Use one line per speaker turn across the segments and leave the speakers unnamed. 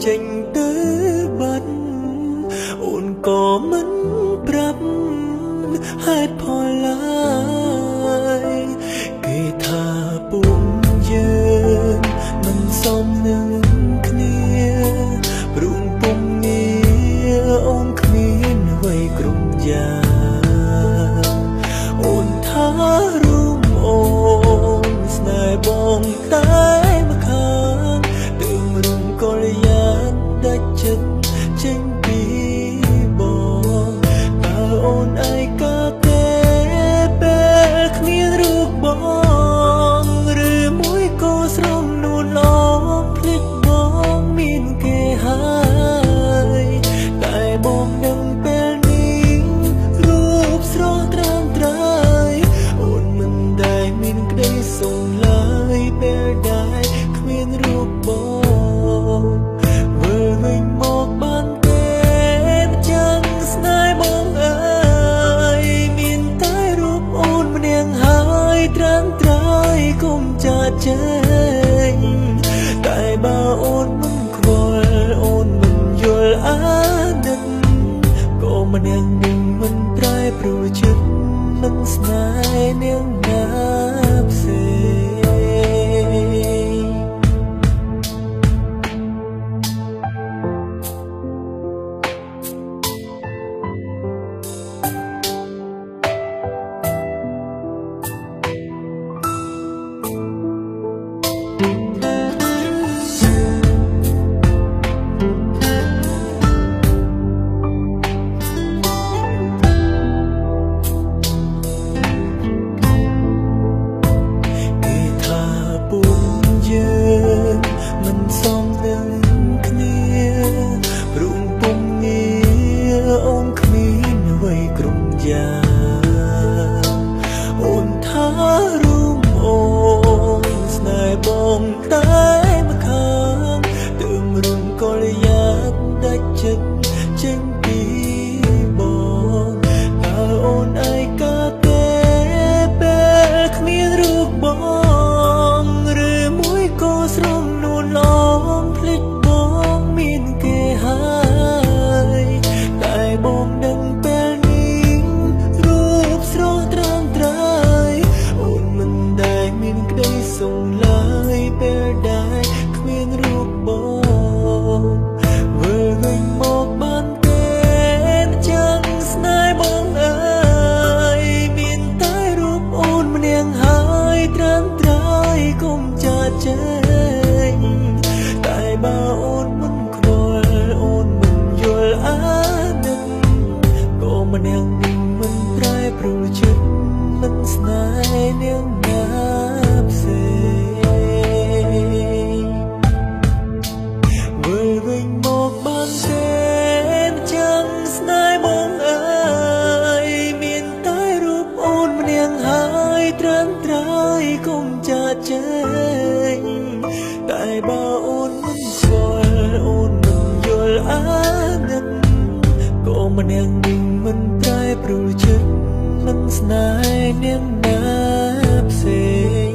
ចេញទៅបាត់អូនក៏មិនប្រាប់ហេតុផលឡើយគេថាពួកយើងមិនសមនឹងគ្នាព្រមពុំងារអូនគ្មានអ្វីគ្រប់យ៉ាងអូនថារួមអូនស្នេហ៍បងតែម្ខាងទើបរួមកលយ៉ាងដាច់ចិត្តចេញពីបងតើអូនឯកាទេពេលគ្មានរូបបងឬមួយក៏ស្រមនួនឡងភ្លេចបងមានគេហើយតែបងនឹងពេលនេះរូបស្រស់ត្រាំត្រើយអូនមិនដែលមានក្តីសុខឡើយពេលដែលគ្មានរូបបងវិលវិញមកបានទេម្ចាំងស្នេហ៍បងអើយមានតែរូបអូនម្នាក់ហើយត្រាំត្រើយកុំចាត់ចែងតែបើអូនមិនខ្វល់អូនមិនយល់អាណិតក៏ម្នាក់នឹងមិនប្រែប្រួលចិត្តមិនស្នេហ៍នាងណាផ្សេងមិនសមនឹងគ្នាព្រមពុំងារអូនគ្មានអ្វីគ្រប់យ៉ាងអូនថារួមអូនស្នេហ៍បងតែម្ខាងទើបរួមកលយ៉ាងដាច់ចិត្តចេញពីបងតើអូនឯកាទេពេលគ្មានរូបបងឬមួយក៏ស្រមនួនឡងភ្លេចបងមានគេហើយតែបងដឹងពេលនេះរូបស្រស់ត្រាំត្រើយអូនមិនដែលមានក្តីសុខឡើយពេលដែលគ្មានរូបបងវិលវិញមកបានទេម្ចាំងស្នេហ៍បងអើយមានតែរូបអូនម្នាក់ហើយត្រាំត្រើយកុំចាត់ចែងតែបើអូនមិនខ្វល់អូនមិនយល់អាណិតក៏ម្នាក់នឹងមិនប្រែប្រួលចិត្តមិនស្នេហ៍នាងណាផ្សេងវិលវិញមកបានទេម្ចាំងស្នេហ៍បងអើយមានតែរូបអូនម្នាក់ហើយត្រាំត្រើយកុំចាត់ចែងតែបើអូនមិនខ្វល់អូនមិនយល់អាណិតក៏ម្នាក់នឹងមិនប្រែប្រួលចិត្តមិនស្នេហ៍នាងណាផ្សេង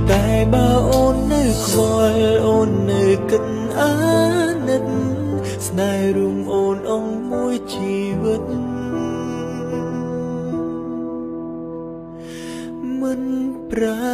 តែបើអូននៅខ្វល់អូននៅគិតអាណិតស្នេហ៍រួមអូនអងមួយជីវិតមិនប្រែ